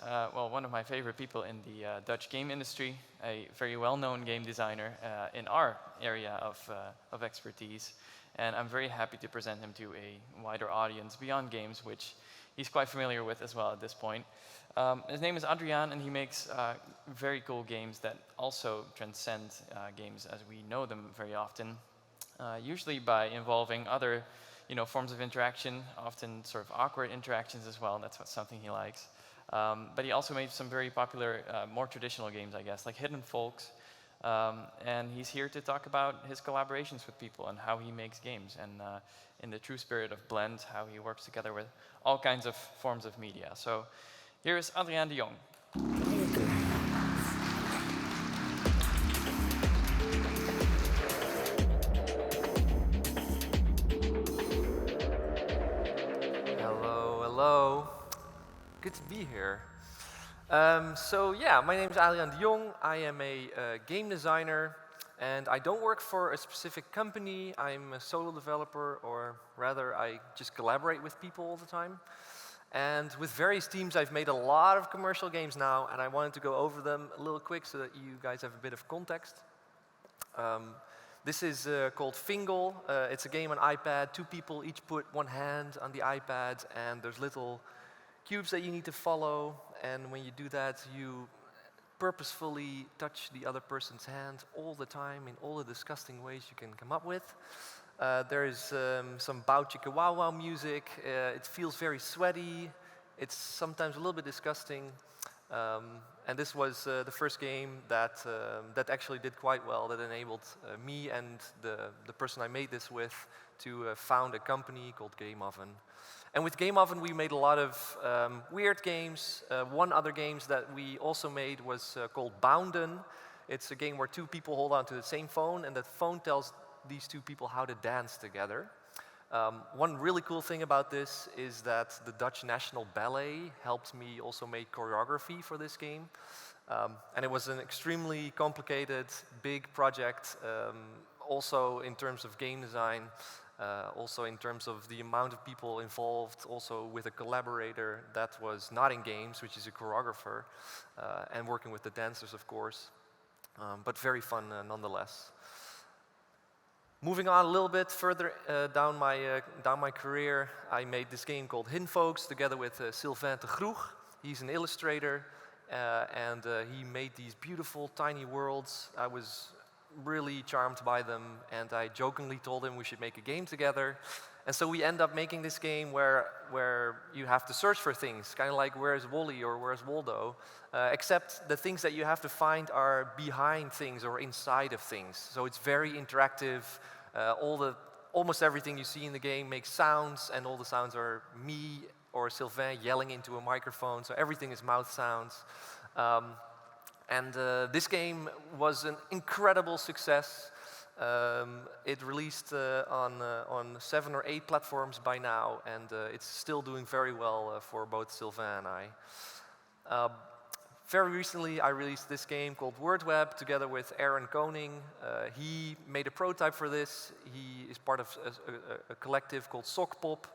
well, one of my favorite people in the Dutch game industry, a very well-known game designer in our area of expertise. And I'm very happy to present him to a wider audience beyond games, which he's quite familiar with as well at this point. His name is Adriaan, and he makes very cool games that also transcend games as we know them very often, usually by involving other forms of interaction, often sort of awkward interactions as well. That's something he likes. But he also made some very popular, more traditional games, I guess, like Hidden Folks. And he's here to talk about his collaborations with people and how he makes games. And in the true spirit of Blend, how he works together with all kinds of forms of media. So here is Adriaan de Jong. Hello. Good to be here. So yeah, my name is Adriaan de Jong. I am a game designer, and I don't work for a specific company. I'm a solo developer, or rather, I just collaborate with people all the time. And with various teams, I've made a lot of commercial games now, and I wanted to go over them a little quick so that you guys have a bit of context. This is called Fingal. It's a game on iPad. 2 people each put one hand on the iPad, and there's little cubes that you need to follow. And when you do that, you purposefully touch the other person's hand all the time in all the disgusting ways you can come up with. There is some Bow Chicka Wow Wow music. It feels very sweaty. It's sometimes a little bit disgusting. And this was the first game that actually did quite well, that enabled me and the person I made this with to found a company called Game Oven. And with Game Oven, we made a lot of weird games. One other game that we also made was called Bounden. It's a game where 2 people hold on to the same phone, and that phone tells these 2 people how to dance together. One really cool thing about this is that the Dutch National Ballet helped me also make choreography for this game. And it was an extremely complicated, big project, also in terms of game design, also in terms of the amount of people involved, also with a collaborator that was not in games, which is a choreographer, and working with the dancers, of course, but very fun nonetheless. Moving on a little bit further down my career, I made this game called Hidden Folks together with Sylvain de Groeg. He's an illustrator, and he made these beautiful tiny worlds. I was really charmed by them, and I jokingly told him we should make a game together. And so we end up making this game where you have to search for things, kind of like Where's Wally or Where's Waldo, except the things that you have to find are behind things or inside of things. So it's very interactive. Almost everything you see in the game makes sounds, and all the sounds are me or Sylvain yelling into a microphone, so everything is mouth sounds. And this game was an incredible success. It released on 7 or 8 platforms by now, and it's still doing very well for both Sylvain and I. Very recently, I released this game called WordWeb together with Aaron Koning. He made a prototype for this. He is part of a collective called Sockpop,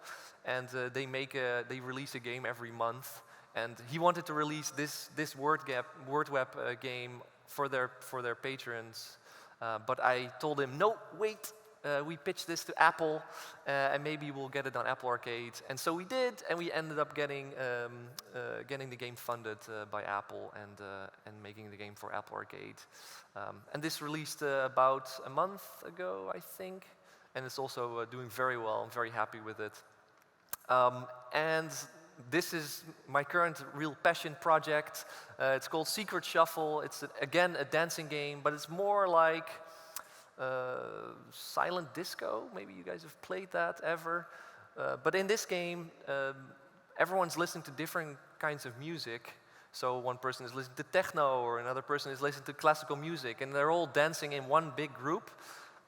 and they release a game every month. And he wanted to release this WordWeb game for their patrons. But I told him, no, wait, we pitched this to Apple, and maybe we'll get it on Apple Arcade. And so we did, and we ended up getting the game funded by Apple and making the game for Apple Arcade. And this released about a month ago, I think, and it's also doing very well. I'm very happy with it. And this is my current real passion project. It's called Secret Shuffle. It's, again, a dancing game, but it's more like silent disco. Maybe you guys have played that ever. But in this game, everyone's listening to different kinds of music. So one person is listening to techno, or another person is listening to classical music, and they're all dancing in one big group.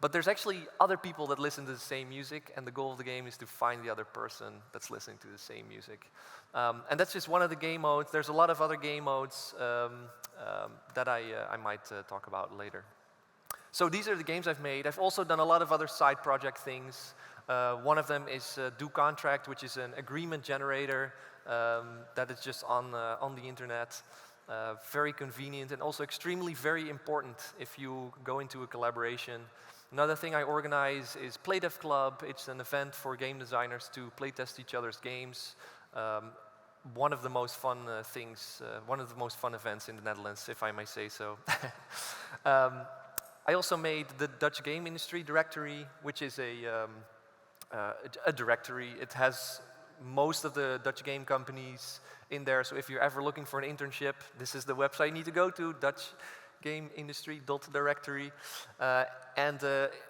But there's actually other people that listen to the same music, and the goal of the game is to find the other person that's listening to the same music. And that's just one of the game modes. There's a lot of other game modes that I might talk about later. So these are the games I've made. I've also done a lot of other side project things. One of them is Do Contract, which is an agreement generator that is just on the internet. Very convenient and also extremely very important if you go into a collaboration. Another thing I organize is Playtest Club. It's an event for game designers to playtest each other's games. One of the most fun one of the most fun events in the Netherlands, if I may say so. I also made the Dutch game industry directory, which is a directory. It has most of the Dutch game companies in there, so if you're ever looking for an internship, this is the website you need to go to, dutchgameindustry.directory. And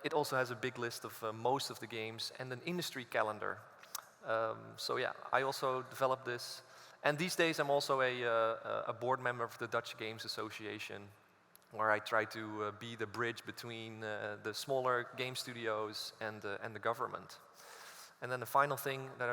it also has a big list of most of the games and an industry calendar. So yeah, I also developed this. And these days I'm also a board member of the Dutch Games Association, where I try to be the bridge between the smaller game studios and the government. And then the final thing that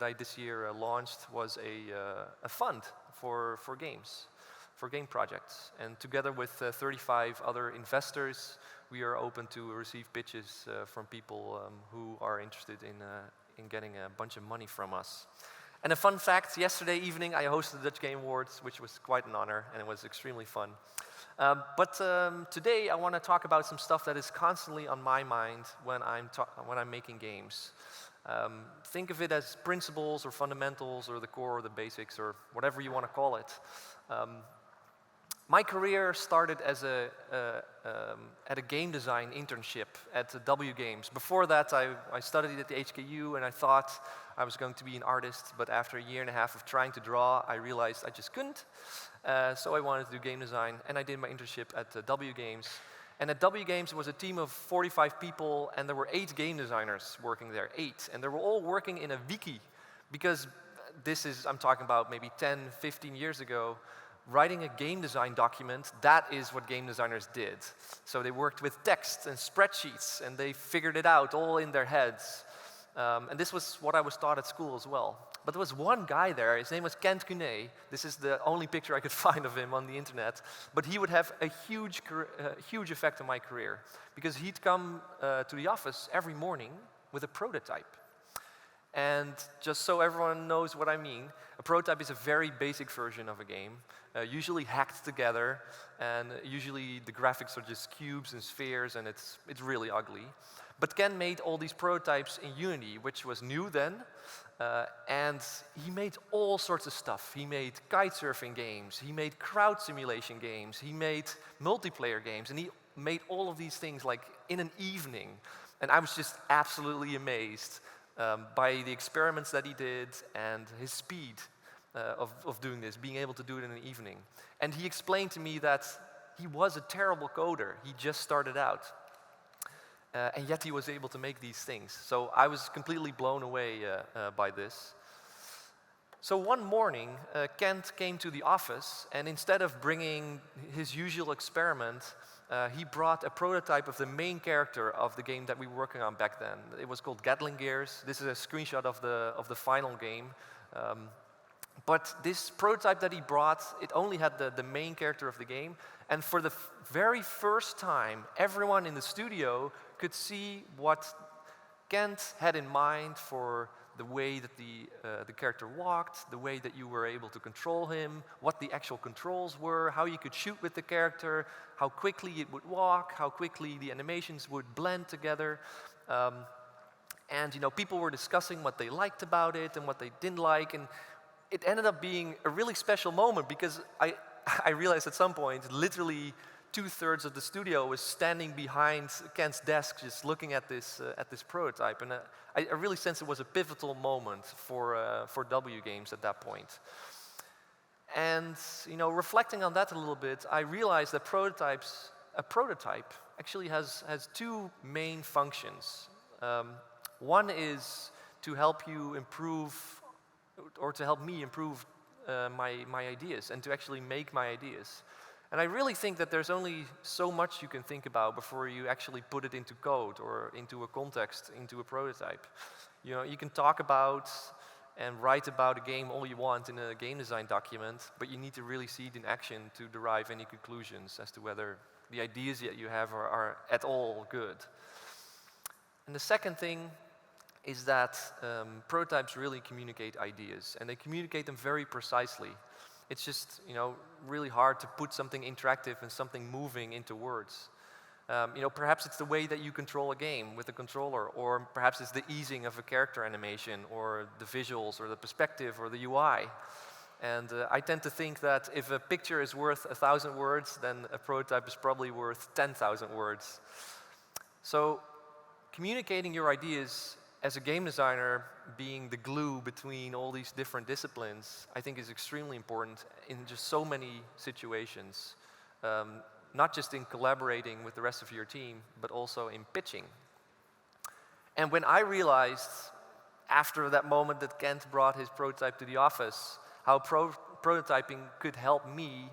I this year launched was a fund for games, for game projects. And together with 35 other investors, we are open to receive pitches from people who are interested in getting a bunch of money from us. And a fun fact, yesterday evening I hosted the Dutch Game Awards, which was quite an honor, and it was extremely fun. But today I want to talk about some stuff that is constantly on my mind when I'm making games. Think of it as principles or fundamentals or the core or the basics or whatever you want to call it. My career started as at a game design internship at W Games. Before that, I studied at the HKU and I thought I was going to be an artist, but after a year and a half of trying to draw, I realized I just couldn't. So I wanted to do game design, and I did my internship at W Games. And at W Games, it was a team of 45 people, and there were 8 game designers working there, 8. And they were all working in a wiki, because I'm talking about maybe 10, 15 years ago, writing a game design document, that is what game designers did. So they worked with text and spreadsheets, and they figured it out all in their heads. And this was what I was taught at school as well. But there was one guy there, his name was Kent Cunet. This is the only picture I could find of him on the internet. But he would have a huge effect on my career, because he'd come to the office every morning with a prototype. And just so everyone knows what I mean, a prototype is a very basic version of a game, usually hacked together, and usually the graphics are just cubes and spheres, and it's really ugly. But Ken made all these prototypes in Unity, which was new then, and he made all sorts of stuff. He made kitesurfing games, he made crowd simulation games, he made multiplayer games, and he made all of these things like in an evening. And I was just absolutely amazed by the experiments that he did and his speed of doing this, being able to do it in an evening. And he explained to me that he was a terrible coder. He just started out. And yet he was able to make these things. So I was completely blown away by this. So one morning, Kent came to the office, and instead of bringing his usual experiment, he brought a prototype of the main character of the game that we were working on back then. It was called Gatling Gears. This is a screenshot of the final game. But this prototype that he brought, it only had the main character of the game. And for the very first time, everyone in the studio could see what Kent had in mind for the way that the character walked, the way that you were able to control him, what the actual controls were, how you could shoot with the character, how quickly it would walk, how quickly the animations would blend together. And people were discussing what they liked about it and what they didn't like, and it ended up being a really special moment, because I realized at some point, literally 2/3 of the studio was standing behind Kent's desk, just looking at this prototype, and I really sensed it was a pivotal moment for W Games at that point. And reflecting on that a little bit, I realized that a prototype actually has 2 main functions. One is to help you improve, or to help me improve my ideas, and to actually make my ideas. And I really think that there's only so much you can think about before you actually put it into code or into a context, into a prototype. You can talk about and write about a game all you want in a game design document, but you need to really see it in action to derive any conclusions as to whether the ideas that you have are at all good. And the second thing is that prototypes really communicate ideas, and they communicate them very precisely. It's just, really hard to put something interactive and something moving into words. Perhaps it's the way that you control a game with a controller, or perhaps it's the easing of a character animation, or the visuals, or the perspective, or the UI. And I tend to think that if a picture is worth 1,000 words, then a prototype is probably worth 10,000 words. So communicating your ideas as a game designer, being the glue between all these different disciplines, I think is extremely important in just so many situations. Not just in collaborating with the rest of your team, but also in pitching. And when I realized, after that moment that Kent brought his prototype to the office, how prototyping could help me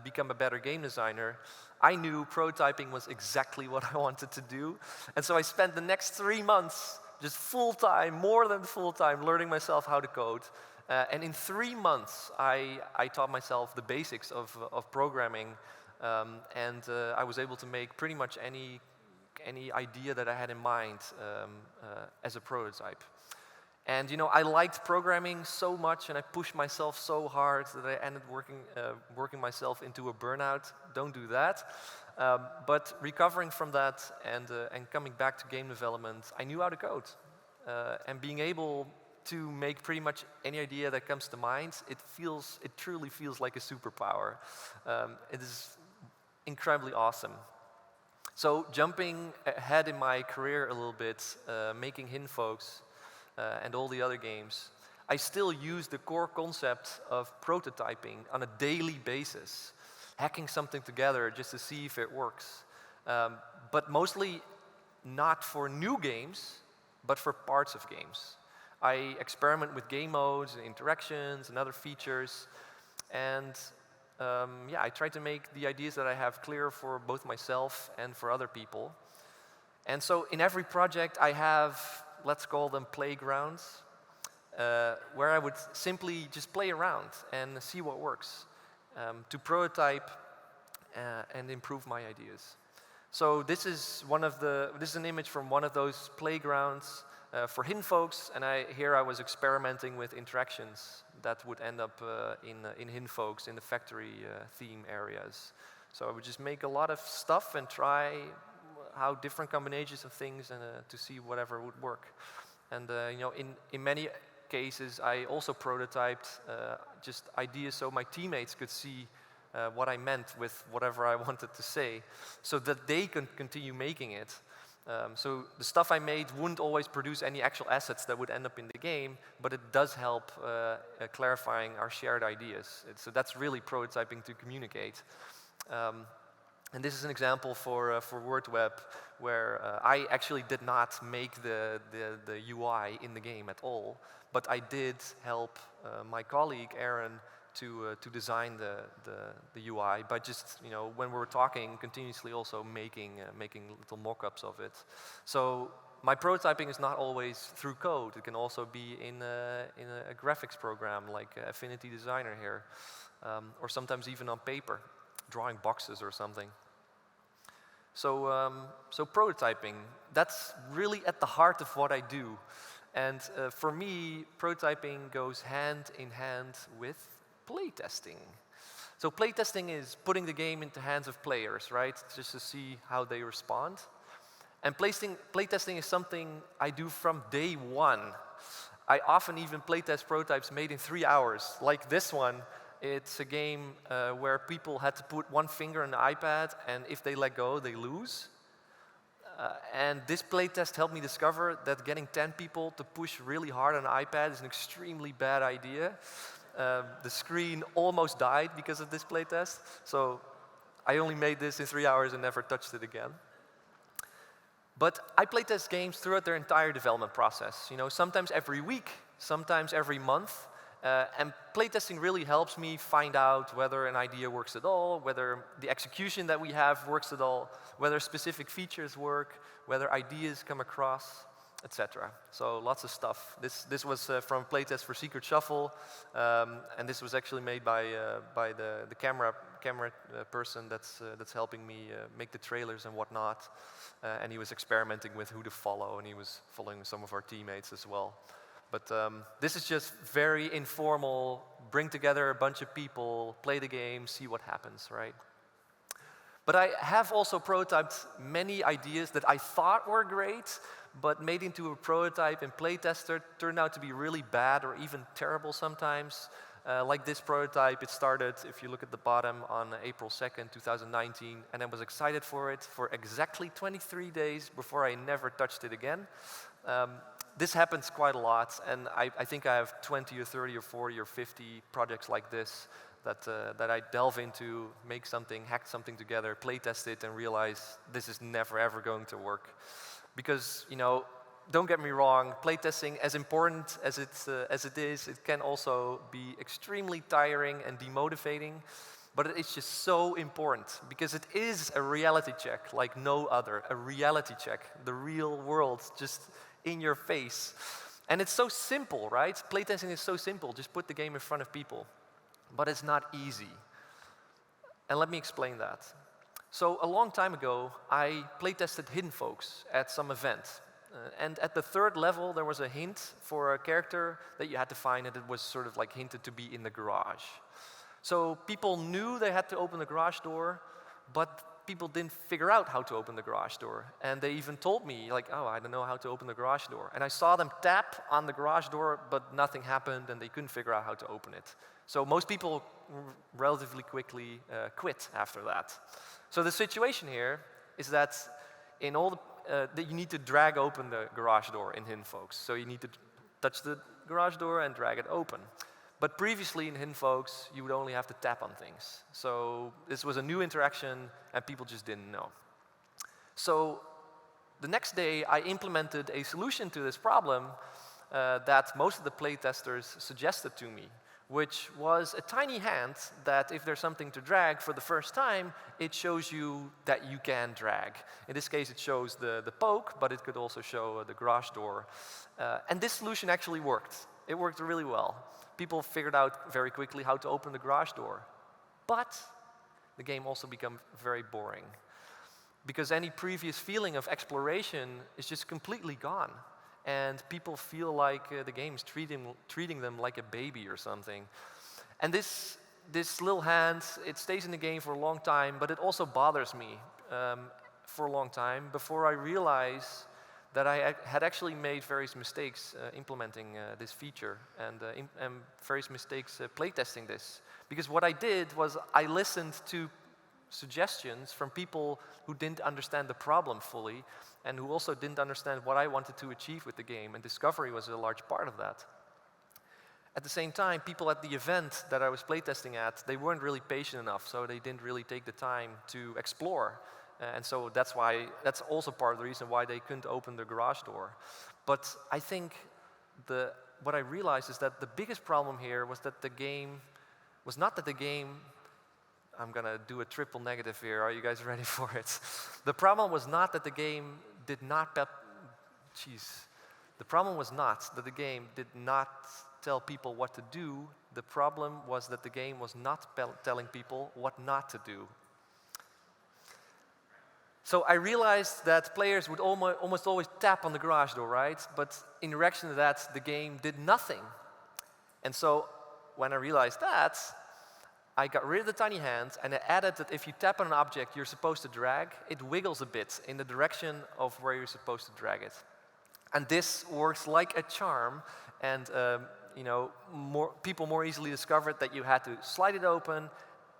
become a better game designer, I knew prototyping was exactly what I wanted to do. And so I spent the next 3 months just full-time, more than full-time, learning myself how to code. And in 3 months, I taught myself the basics of programming. I was able to make pretty much any idea that I had in mind as a prototype. And I liked programming so much, and I pushed myself so hard that I ended working myself into a burnout. Don't do that. But recovering from that and coming back to game development, I knew how to code. And being able to make pretty much any idea that comes to mind, it truly feels like a superpower. It is incredibly awesome. So jumping ahead in my career a little bit, making Hinfolks and all the other games, I still use the core concept of prototyping on a daily basis, hacking something together just to see if it works. But mostly not for new games, but for parts of games. I experiment with game modes and interactions and other features, and I try to make the ideas that I have clear for both myself and for other people. And so in every project I have, let's call them playgrounds, where I would simply just play around and see what works, to prototype and improve my ideas. So this is an image from one of those playgrounds for Hinfolks, and here I was experimenting with interactions that would end up in Hinfolks, in the factory theme areas. So I would just make a lot of stuff and try how different combinations of things and to see whatever would work. And in many cases, I also prototyped just ideas so my teammates could see what I meant with whatever I wanted to say, so that they can continue making it. So the stuff I made wouldn't always produce any actual assets that would end up in the game, but it does help clarifying our shared ideas. So that's really prototyping to communicate. And this is an example for WordWeb, where I actually did not make the UI in the game at all, but I did help my colleague Aaron to design the UI by just, when we were talking, continuously also making little mock-ups of it. So my prototyping is not always through code. It can also be in a graphics program like Affinity Designer here, or sometimes even on paper, drawing boxes or something. So prototyping, that's really at the heart of what I do. And for me, prototyping goes hand in hand with playtesting. So playtesting is putting the game into hands of players, right? Just to see how they respond. And playtesting is something I do from day one. I often even playtest prototypes made in 3 hours, like this one. It's a game where people had to put one finger on the iPad, and if they let go, they lose. And this playtest helped me discover that getting 10 people to push really hard on an iPad is an extremely bad idea. The screen almost died because of this playtest, so I only made this in 3 hours and never touched it again. But I playtest games throughout their entire development process. Sometimes every week, sometimes every month. And playtesting really helps me find out whether an idea works at all, whether the execution that we have works at all, whether specific features work, whether ideas come across. etc. So lots of stuff. This was from playtest for Secret Shuffle, and this was actually made by the camera person that's helping me make the trailers and whatnot. And he was experimenting with who to follow, and he was following some of our teammates as well. But this is just very informal, bring together a bunch of people, play the game, see what happens, right? But I have also prototyped many ideas that I thought were great, but made into a prototype in playtester turned out to be really bad or even terrible sometimes. Like this prototype, it started, if you look at the bottom, on April 2nd, 2019, and I was excited for it for exactly 23 days before I never touched it again. This happens quite a lot, and I think I have 20 or 30 or 40 or 50 projects like this that I delve into, make something, hack something together, playtest it, and realize this is never ever going to work. Because, you know, don't get me wrong, playtesting, as important as it is, it can also be extremely tiring and demotivating. But it's just so important, because it is a reality check like no other, a reality check, the real world just in your face. And it's so simple, right? Playtesting is so simple, just put the game in front of people. But it's not easy. And let me explain that. So a long time ago, I playtested Hidden Folks at some event. And at the third level, there was a hint for a character that you had to find, and it was sort of like hinted to be in the garage. So people knew they had to open the garage door, but people didn't figure out how to open the garage door. And they even told me, like, oh, I don't know how to open the garage door. And I saw them tap on the garage door, but nothing happened, and they couldn't figure out how to open it. So most people relatively quickly quit after that. So the situation here is that in all that you need to drag open the garage door in Hidden Folks. So you need to touch the garage door and drag it open. But previously in Hidden Folks, you would only have to tap on things. So this was a new interaction, and people just didn't know. So the next day, I implemented a solution to this problem that most of the playtesters suggested to me, which was a tiny hand that if there's something to drag for the first time, it shows you that you can drag. In this case, it shows the poke, but it could also show the garage door. And this solution actually worked. It worked really well. People figured out very quickly how to open the garage door. But the game also became very boring, because any previous feeling of exploration is just completely gone. And people feel like the game is treating them like a baby or something. And this little hand, it stays in the game for a long time, but it also bothers me for a long time before I realize that I had actually made various mistakes implementing this feature and various mistakes playtesting this. Because what I did was I listened to suggestions from people who didn't understand the problem fully, and who also didn't understand what I wanted to achieve with the game, and discovery was a large part of that. At the same time, people at the event that I was playtesting at, they weren't really patient enough, so they didn't really take the time to explore. And so that's also part of the reason why they couldn't open the garage door. But I think what I realized is that the biggest problem here was that the game was not that the game. I'm going to do a triple negative here. Are you guys ready for it? The problem was not that the game did not... The problem was not that the game did not tell people what to do. The problem was that the game was not telling people what not to do. So I realized that players would almost always tap on the garage door, right? But in reaction to that, the game did nothing. And so when I realized that, I got rid of the tiny hand, and I added that if you tap on an object you're supposed to drag, it wiggles a bit in the direction of where you're supposed to drag it. And this works like a charm, and people more easily discovered that you had to slide it open,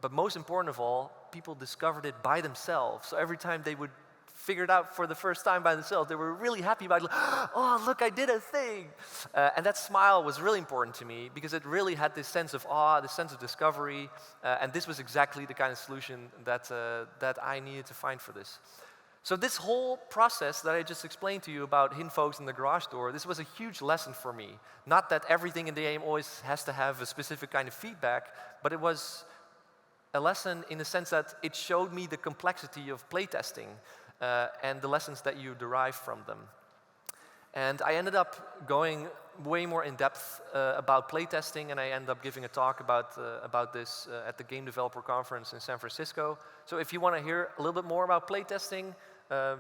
but most important of all, people discovered it by themselves. So every time they would figure it out for the first time by themselves, they were really happy about it. Oh, look, I did a thing. And that smile was really important to me, because it really had this sense of awe, this sense of discovery, and this was exactly the kind of solution that I needed to find for this. So this whole process that I just explained to you about Hidden Folks and the garage door, this was a huge lesson for me. Not that everything in the game always has to have a specific kind of feedback, but it was a lesson in the sense that it showed me the complexity of playtesting and the lessons that you derive from them. And I ended up going way more in depth about playtesting, and I ended up giving a talk about this at the Game Developer Conference in San Francisco. So if you want to hear a little bit more about playtesting,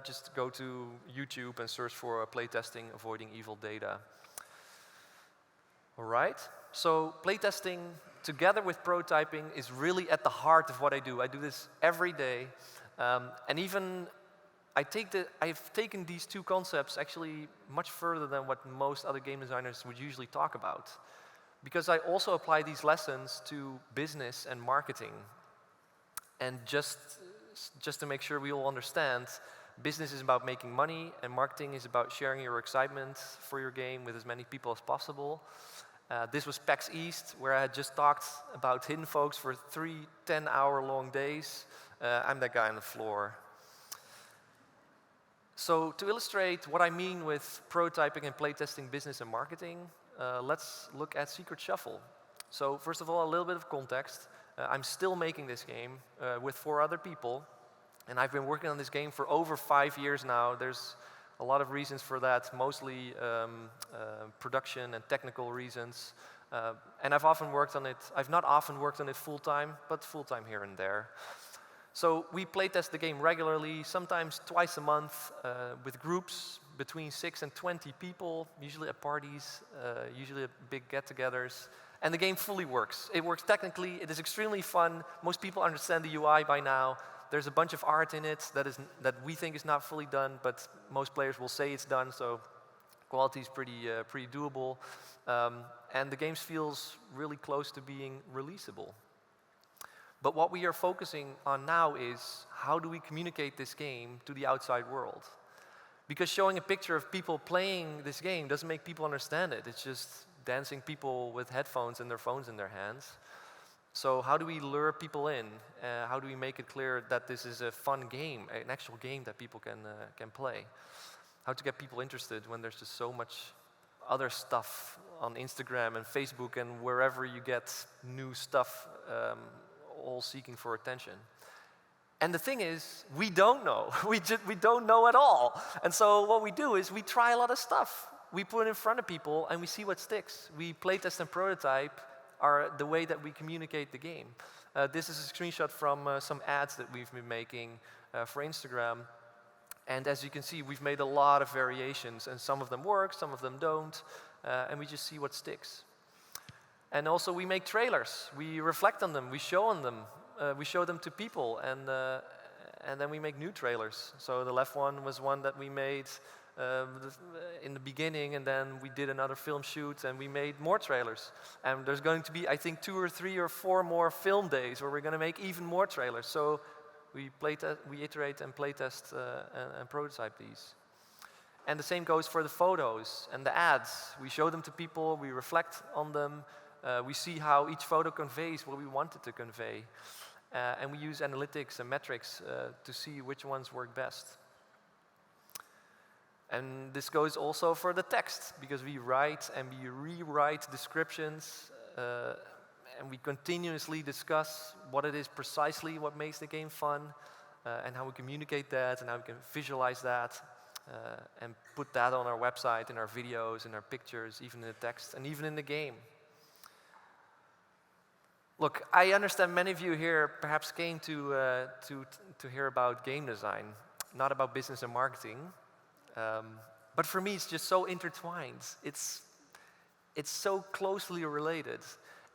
just go to YouTube and search for playtesting avoiding evil data. All right, so playtesting together with prototyping is really at the heart of what I do. I do this every day, and even I've taken these two concepts actually much further than what most other game designers would usually talk about. Because I also apply these lessons to business and marketing. And just to make sure we all understand, business is about making money, and marketing is about sharing your excitement for your game with as many people as possible. This was PAX East, where I had just talked about Hidden Folks for 3 10-hour-long days. I'm that guy on the floor. So to illustrate what I mean with prototyping and playtesting business and marketing, let's look at Secret Shuffle. So first of all, a little bit of context. I'm still making this game with 4 other people, and I've been working on this game for over 5 years now. There's a lot of reasons for that, mostly production and technical reasons. And I've often worked on it. I've not often worked on it full-time, but full-time here and there. So we playtest the game regularly, sometimes twice a month, with groups between 6 and 20 people, usually at parties, usually at big get-togethers. And the game fully works. It works technically, it is extremely fun. Most people understand the UI by now. There's a bunch of art in it that we think is not fully done, but most players will say it's done, so quality is pretty doable. And the game feels really close to being releasable. But what we are focusing on now is how do we communicate this game to the outside world? Because showing a picture of people playing this game doesn't make people understand it. It's just dancing people with headphones and their phones in their hands. So how do we lure people in? How do we make it clear that this is a fun game, an actual game that people can play? How to get people interested when there's just so much other stuff on Instagram and Facebook and wherever you get new stuff, all seeking for attention. And the thing is, we don't know. We don't know at all. And so what we do is we try a lot of stuff. We put it in front of people and we see what sticks. We playtest and prototype are the way that we communicate the game. This is a screenshot from some ads that we've been making for Instagram. And as you can see, we've made a lot of variations, and some of them work, some of them don't, and we just see what sticks. And also we make trailers. We reflect on them, we show them to people, and then we make new trailers. So the left one was one that we made in the beginning, and then we did another film shoot, and we made more trailers. And there's going to be, I think, 2 or 3 or 4 more film days where we're going to make even more trailers. So we iterate and playtest and prototype these. And the same goes for the photos and the ads. We show them to people, we reflect on them, we see how each photo conveys what we want it to convey. And we use analytics and metrics to see which ones work best. And this goes also for the text, because we write and we rewrite descriptions, and we continuously discuss what it is precisely what makes the game fun, and how we communicate that, and how we can visualize that, and put that on our website, in our videos, in our pictures, even in the text, and even in the game. Look, I understand many of you here perhaps came to hear about game design, not about business and marketing. But for me, it's just so intertwined. It's so closely related.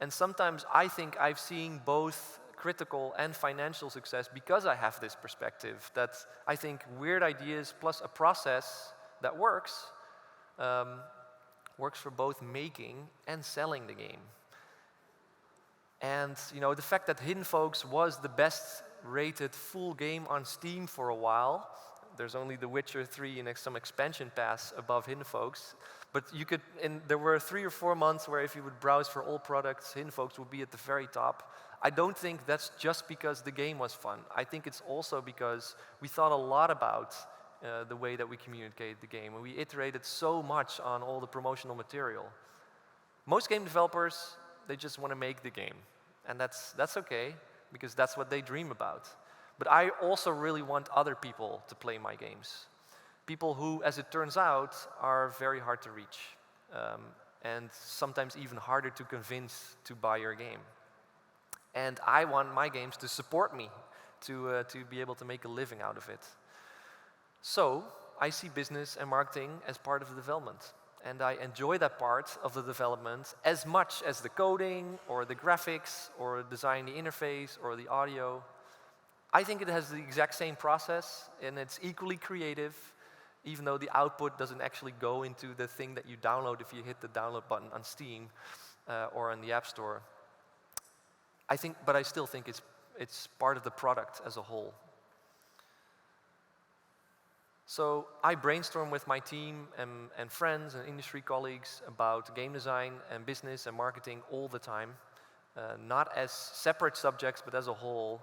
And sometimes I think I've seen both critical and financial success because I have this perspective that I think weird ideas plus a process that works for both making and selling the game. And the fact that Hidden Folks was the best rated full game on Steam for a while. There's only The Witcher 3 and some expansion pass above Hidden Folks. But there were 3 or 4 months where if you would browse for all products, Hidden Folks would be at the very top. I don't think that's just because the game was fun. I think it's also because we thought a lot about the way that we communicate the game. And we iterated so much on all the promotional material. Most game developers, they just want to make the game. And that's okay, because that's what they dream about. But I also really want other people to play my games. People who, as it turns out, are very hard to reach, and sometimes even harder to convince to buy your game. And I want my games to support me, to be able to make a living out of it. So I see business and marketing as part of the development. And I enjoy that part of the development as much as the coding or the graphics or designing the interface or the audio. I think it has the exact same process and it's equally creative, even though the output doesn't actually go into the thing that you download if you hit the download button on Steam or in the App Store. But I still think it's part of the product as a whole. So I brainstorm with my team and friends and industry colleagues about game design and business and marketing all the time, not as separate subjects, but as a whole.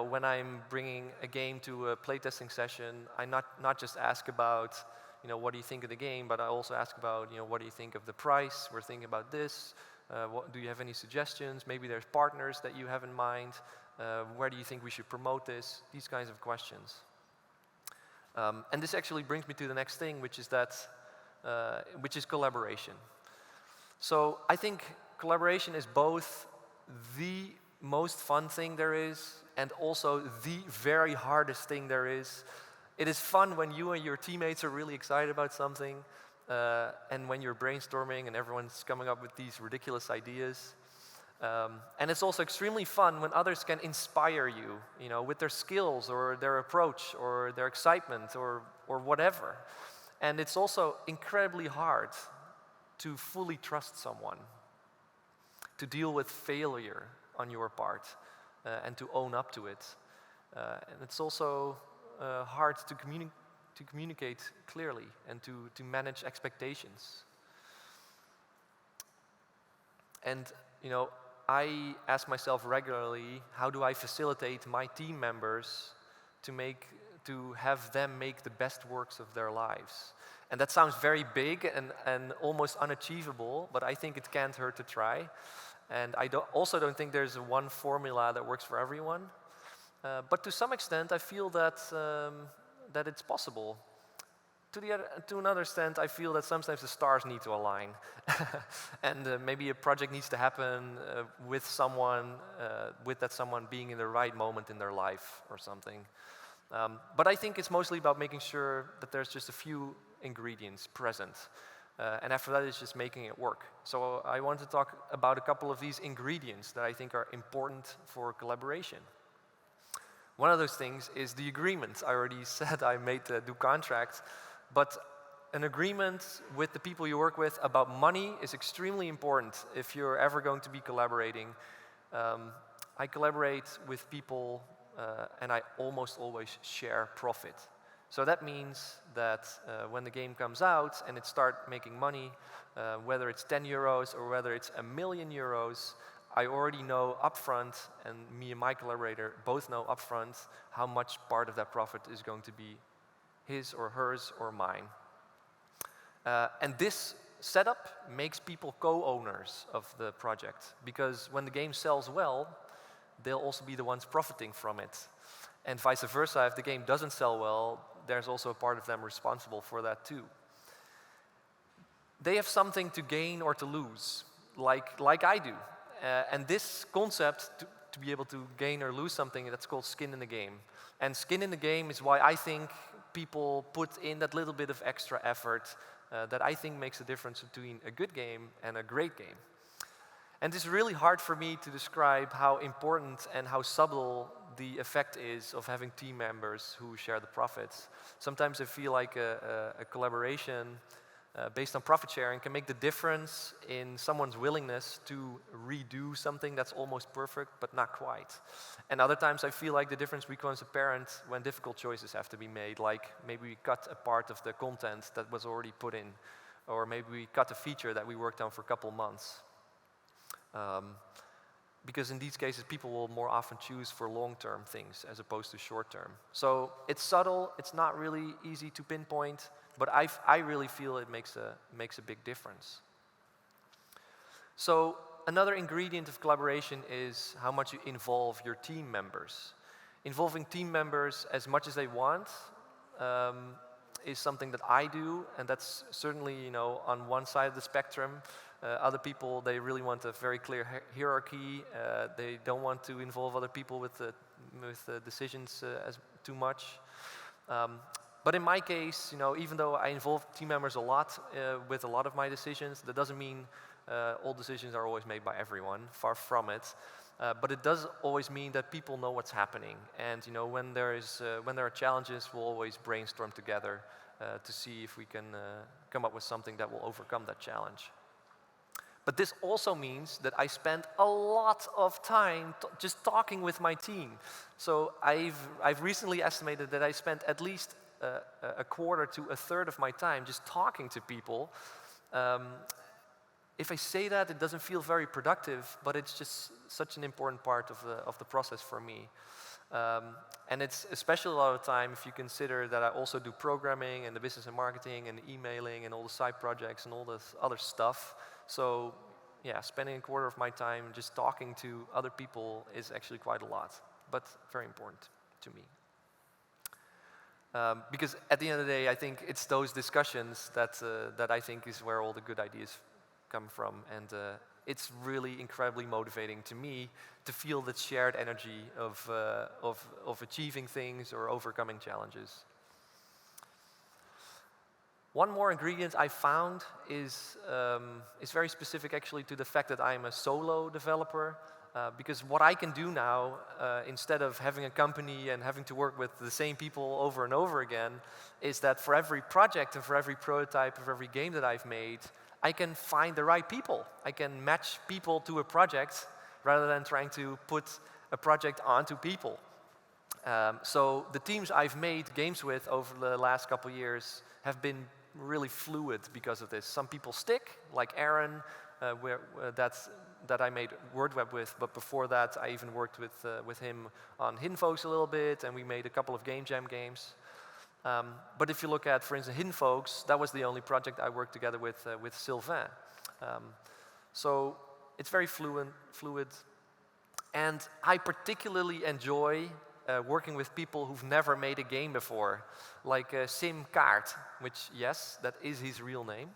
When I'm bringing a game to a playtesting session, I not just ask about, what do you think of the game, but I also ask about, what do you think of the price? We're thinking about this. Do you have any suggestions? Maybe there's partners that you have in mind. Where do you think we should promote this? These kinds of questions. And this actually brings me to the next thing, which is collaboration. So I think collaboration is both the most fun thing there is and also the very hardest thing there is. It is fun when you and your teammates are really excited about something and when you're brainstorming and everyone's coming up with these ridiculous ideas. And it's also extremely fun when others can inspire you, with their skills or their approach or their excitement or whatever. And it's also incredibly hard to fully trust someone, to deal with failure on your part and to own up to it. And it's also hard to communicate clearly and to manage expectations. And, I ask myself regularly, how do I facilitate my team members to have them make the best works of their lives? And that sounds very big and almost unachievable, but I think it can't hurt to try. And I also don't think there's one formula that works for everyone. But to some extent, I feel that it's possible. To another extent, I feel that sometimes the stars need to align. And maybe a project needs to happen with that someone being in the right moment in their life or something. But I think it's mostly about making sure that there's just a few ingredients present. And after that, it's just making it work. So I want to talk about a couple of these ingredients that I think are important for collaboration. One of those things is the agreement. I already said I made do contracts. But an agreement with the people you work with about money is extremely important if you're ever going to be collaborating. I collaborate with people and I almost always share profit. So that means that when the game comes out and it starts making money, whether it's 10 euros or whether it's €1 million, I already know upfront, and me and my collaborator both know upfront how much part of that profit is going to be his or hers or mine. And this setup makes people co-owners of the project, because when the game sells well, they'll also be the ones profiting from it. And vice versa, if the game doesn't sell well, there's also a part of them responsible for that too. They have something to gain or to lose, like I do. And this concept, to be able to gain or lose something, that's called skin in the game. And skin in the game is why I think people put in that little bit of extra effort that I think makes a difference between a good game and a great game. And it's really hard for me to describe how important and how subtle the effect is of having team members who share the profits. Sometimes I feel like a collaboration based on profit sharing can make the difference in someone's willingness to redo something that's almost perfect, but not quite. And other times I feel like the difference becomes apparent when difficult choices have to be made, like maybe we cut a part of the content that was already put in, or maybe we cut a feature that we worked on for a couple months. Because in these cases, people will more often choose for long-term things as opposed to short-term. So it's subtle, it's not really easy to pinpoint, but I really feel it makes a big difference. So another ingredient of collaboration is how much you involve your team members. Involving team members as much as they want is something that I do, and that's certainly, on one side of the spectrum. Other people, they really want a very clear hierarchy. They don't want to involve other people with the decisions as too much. But in my case, even though I involve team members a lot with a lot of my decisions, that doesn't mean all decisions are always made by everyone. Far from it. But it does always mean that people know what's happening. And when there are challenges, we'll always brainstorm together to see if we can come up with something that will overcome that challenge. But this also means that I spend a lot of time just talking with my team. So I've recently estimated that I spent at least a quarter to a third of my time just talking to people. If I say that, it doesn't feel very productive, but it's just such an important part of the process for me. And it's especially a lot of time if you consider that I also do programming and the business and marketing and emailing and all the side projects and all this other stuff. So yeah, spending a quarter of my time just talking to other people is actually quite a lot, but very important to me. Because at the end of the day, I think it's those discussions that I think is where all the good ideas come from. And it's really incredibly motivating to me to feel that shared energy of achieving things or overcoming challenges. One more ingredient I found is very specific actually to the fact that I'm a solo developer. Because what I can do now, instead of having a company and having to work with the same people over and over again, is that for every project and for every prototype of every game that I've made, I can find the right people. I can match people to a project rather than trying to put a project onto people. So the teams I've made games with over the last couple of years have been really fluid because of this. Some people stick, like Aaron, that I made WordWeb with, but before that I even worked with him on Hidden Folks a little bit, and we made a couple of Game Jam games. But if you look at, for instance, Hidden Folks, that was the only project I worked together with Sylvain. So it's very fluid. And I particularly enjoy working with people who've never made a game before, like Sim Kaart, which, yes, that is his real name.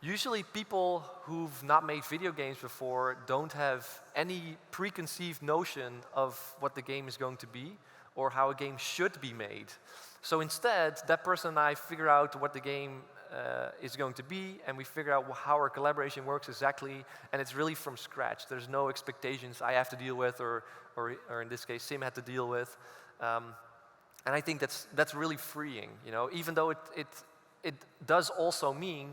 Usually people who've not made video games before don't have any preconceived notion of what the game is going to be or how a game should be made. So instead, that person and I figure out what the game is going to be, and we figure out how our collaboration works exactly, and it's really from scratch. There's no expectations I have to deal with, or in this case, Sim had to deal with. And I think that's really freeing, even though it does also mean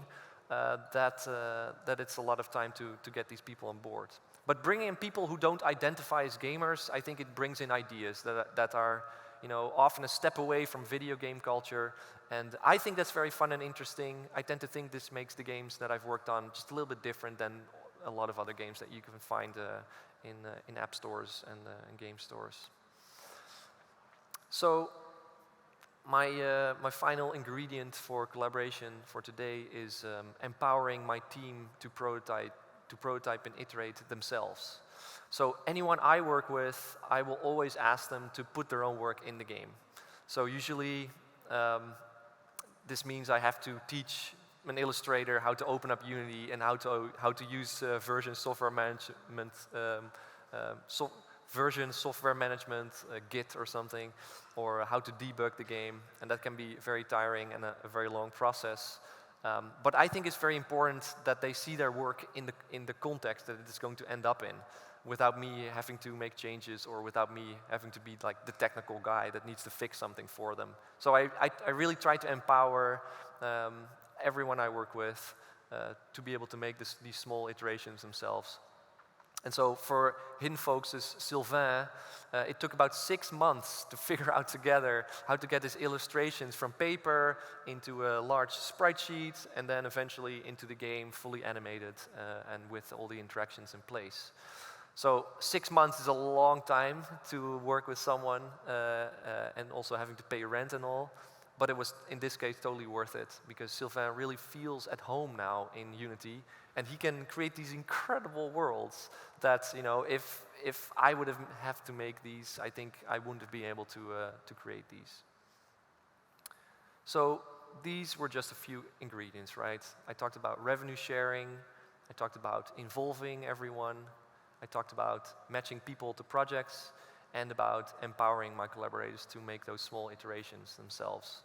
that it's a lot of time to get these people on board. But bringing in people who don't identify as gamers, I think it brings in ideas that are often a step away from video game culture. And I think that's very fun and interesting. I tend to think this makes the games that I've worked on just a little bit different than a lot of other games that you can find in app stores and in game stores. So my final ingredient for collaboration for today is empowering my team to prototype and iterate themselves. So anyone I work with, I will always ask them to put their own work in the game. So usually this means I have to teach an illustrator how to open up Unity and how to use version software management, Git or something, or how to debug the game, and that can be very tiring and a very long process. But I think it's very important that they see their work in the context that it is going to end up in, without me having to make changes or without me having to be like the technical guy that needs to fix something for them. So I really try to empower everyone I work with to be able to make these small iterations themselves. And so for Hidden Folks' Sylvain, it took about 6 months to figure out together how to get his illustrations from paper into a large sprite sheet, and then eventually into the game fully animated and with all the interactions in place. So 6 months is a long time to work with someone and also having to pay rent and all. But it was, in this case, totally worth it, because Sylvain really feels at home now in Unity, and he can create these incredible worlds that, if I would have to make these, I think I wouldn't have been able to create these. So these were just a few ingredients, right? I talked about revenue sharing, I talked about involving everyone, I talked about matching people to projects, and about empowering my collaborators to make those small iterations themselves.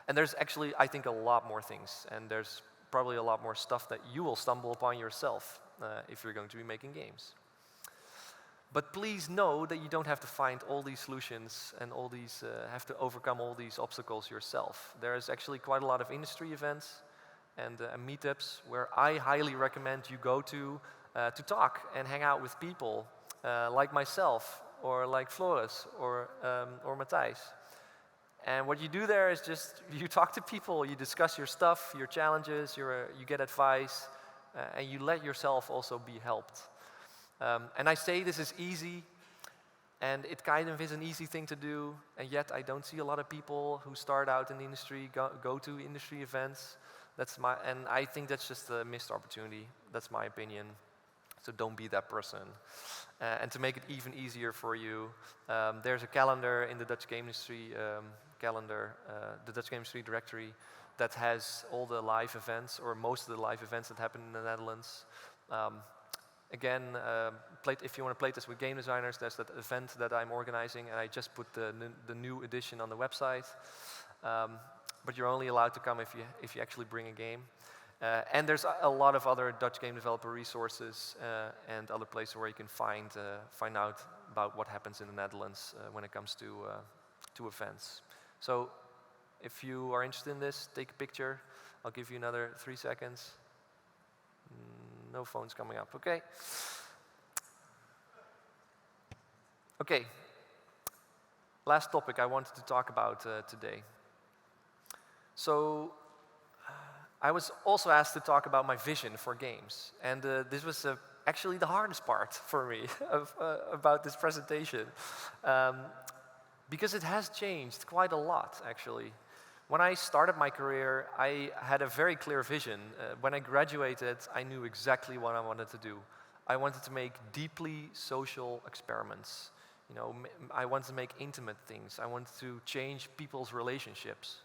And there's actually, I think, a lot more things, and there's probably a lot more stuff that you will stumble upon yourself if you're going to be making games. But please know that you don't have to find all these solutions and all these, have to overcome all these obstacles yourself. There's actually quite a lot of industry events and meetups where I highly recommend you go to talk and hang out with people like myself, or like Floris, or Matthijs. And what you do there is just, you talk to people, you discuss your stuff, your challenges, you get advice, and you let yourself also be helped. And I say this is easy, and it kind of is an easy thing to do, and yet I don't see a lot of people who start out in the industry go to industry events. And I think that's just a missed opportunity. That's my opinion. So don't be that person. And to make it even easier for you, there's a calendar in the Dutch game industry the Dutch game industry directory that has all the live events, or most of the live events that happen in the Netherlands. Again, if you want to playtest with game designers, there's that event that I'm organizing, and I just put the new edition on the website. But you're only allowed to come if you actually bring a game. And there's a lot of other Dutch game developer resources and other places where you can find out about what happens in the Netherlands when it comes to events. So if you are interested in this, take a picture. I'll give you another 3 seconds. No phones coming up, okay. Okay, last topic I wanted to talk about today. So, I was also asked to talk about my vision for games, and this was actually the hardest part for me about this presentation, because it has changed quite a lot, actually. When I started my career, I had a very clear vision. When I graduated, I knew exactly what I wanted to do. I wanted to make deeply social experiments. You know, I wanted to make intimate things. I wanted to change people's relationships.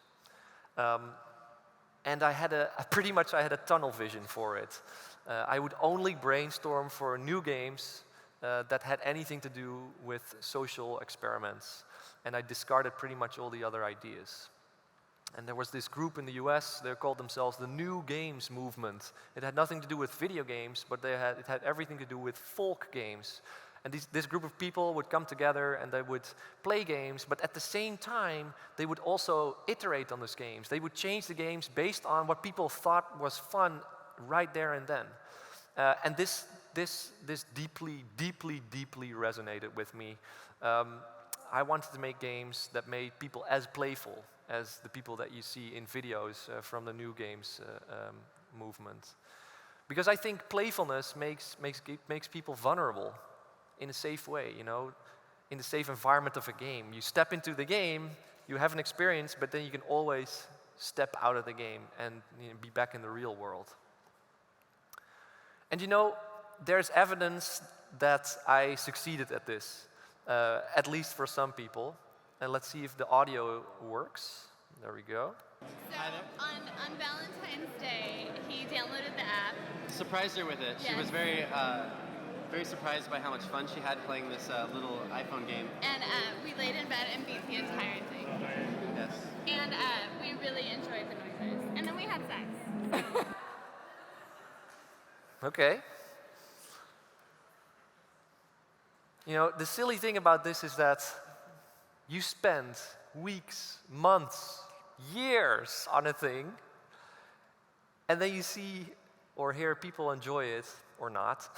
And I had pretty much I had a tunnel vision for it. I would only brainstorm for new games that had anything to do with social experiments. And I discarded pretty much all the other ideas. And there was this group in the US, they called themselves the New Games Movement. It had nothing to do with video games, but it had everything to do with folk games. And this group of people would come together and they would play games, but at the same time, they would also iterate on those games. They would change the games based on what people thought was fun right there and then. And this deeply, deeply, deeply resonated with me. I wanted to make games that made people as playful as the people that you see in videos from the New Games movement. Because I think playfulness makes people vulnerable in a safe way, you know, in the safe environment of a game. You step into the game, you have an experience, but then you can always step out of the game and be back in the real world. And you know, there's evidence that I succeeded at this, at least for some people. And let's see if the audio works. There we go. So on Valentine's Day, he downloaded the app. Surprised her with it. Yes. She was very surprised by how much fun she had playing this little iPhone game. And we laid in bed and beat the entire thing. Yes. And we really enjoyed the noises. And then we had sex. Okay. You know, the silly thing about this is that you spend weeks, months, years on a thing, and then you see or hear people enjoy it or not,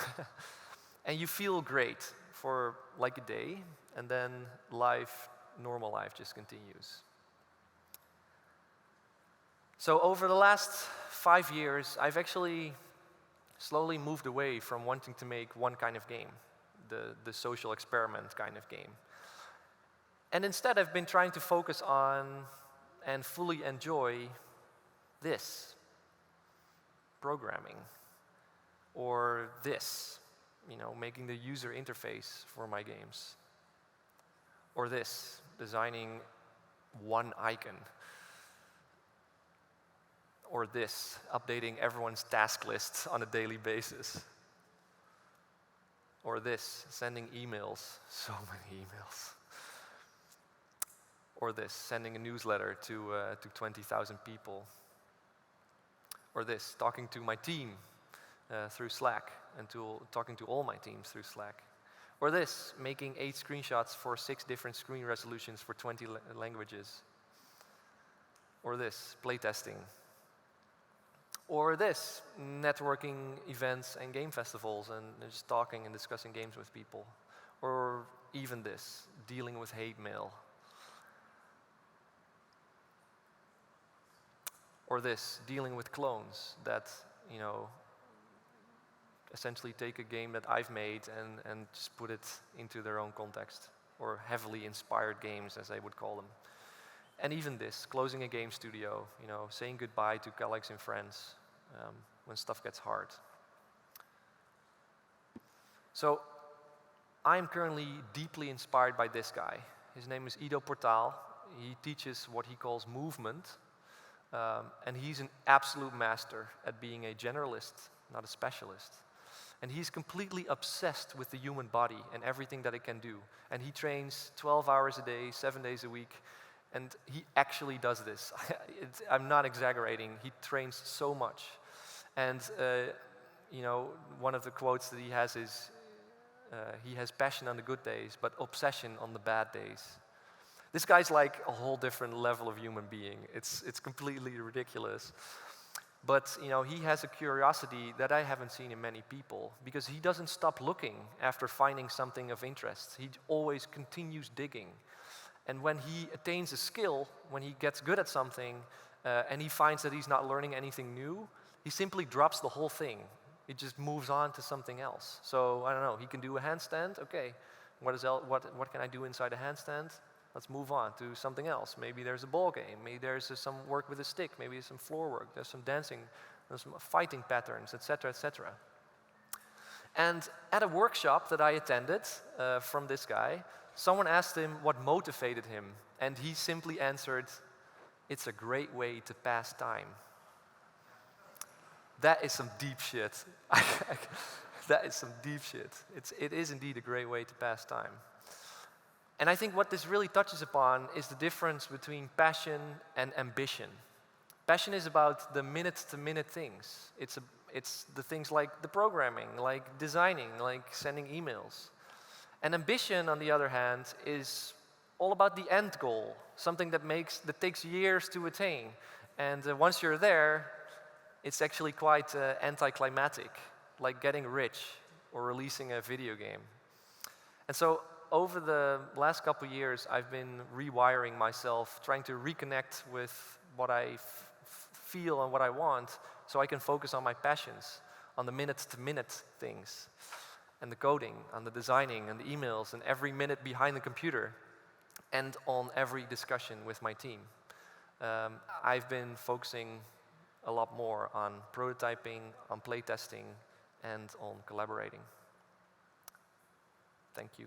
and you feel great for like a day, and then normal life just continues. So over the last 5 years, I've actually slowly moved away from wanting to make one kind of game, the social experiment kind of game. And instead I've been trying to focus on and fully enjoy this, programming, or this, you know, making the user interface for my games, or this, designing one icon, Or this, updating everyone's task list on a daily basis. Or this, sending emails, so many emails. Or this, sending a newsletter to 20,000 people. Or this, talking to my team through Slack and talking to all my teams through Slack. Or this, making 8 screenshots for 6 different screen resolutions for 20 languages. Or this, playtesting. Or this, networking events and game festivals and just talking and discussing games with people. Or even this, dealing with hate mail. Or this, dealing with clones that, essentially take a game that I've made and just put it into their own context. Or heavily inspired games, as they would call them. And even this, closing a game studio, saying goodbye to colleagues and friends when stuff gets hard. So, I'm currently deeply inspired by this guy. His name is Ido Portaal. He teaches what he calls movement. And he's an absolute master at being a generalist, not a specialist. And he's completely obsessed with the human body and everything that it can do. And he trains 12 hours a day, 7 days a week. And he actually does this. I'm not exaggerating. He trains so much. And one of the quotes that he has is, he has passion on the good days, but obsession on the bad days. This guy's like a whole different level of human being. It's completely ridiculous. But he has a curiosity that I haven't seen in many people, because he doesn't stop looking after finding something of interest. He always continues digging. And when he attains a skill, when he gets good at something, and he finds that he's not learning anything new, he simply drops the whole thing. He just moves on to something else. So, I don't know, he can do a handstand, okay. What can I do inside a handstand? Let's move on to something else. Maybe there's a ball game, maybe there's some work with a stick, maybe there's some floor work, there's some dancing, there's some fighting patterns, etc., etc. And at a workshop that I attended from this guy, someone asked him what motivated him, and he simply answered, "It's a great way to pass time." That is some deep shit. That is some deep shit. It is indeed a great way to pass time. And I think what this really touches upon is the difference between passion and ambition. Passion is about the minute-to-minute things. It's the things like the programming, like designing, like sending emails. And ambition, on the other hand, is all about the end goal, something that takes years to attain. And once you're there, it's actually quite anticlimactic, like getting rich or releasing a video game. And so, over the last couple of years, I've been rewiring myself, trying to reconnect with what I feel and what I want, so I can focus on my passions, on the minute-to-minute things, and the coding, on the designing, and the emails, and every minute behind the computer, and on every discussion with my team. I've been focusing a lot more on prototyping, on playtesting, and on collaborating. Thank you.